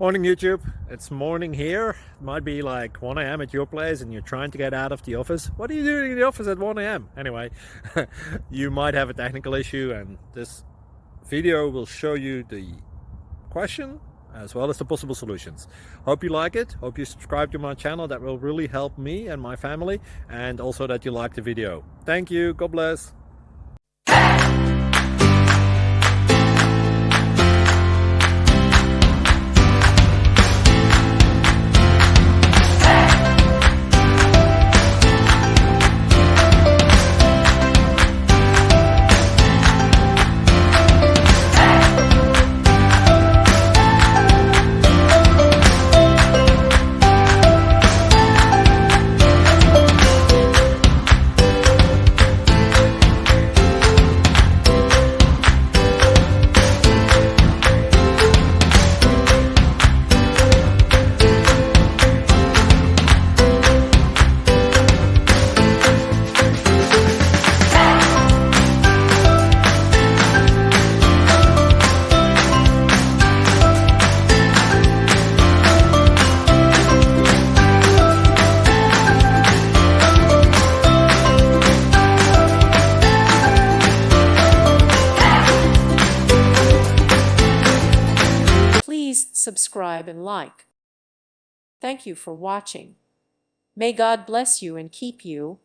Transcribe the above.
Morning YouTube, it's morning here. It might be like 1 a.m. at your place and you're trying to get out of the office. What are you doing in the office at 1 a.m.? Anyway, you might have a technical issue and this video will show you the question as well as the possible solutions. Hope you like it, hope you subscribe to my channel. That will really help me and my family, and also that you like the video. Thank you, God bless. Please subscribe and like. Thank you for watching. May God bless you and keep you.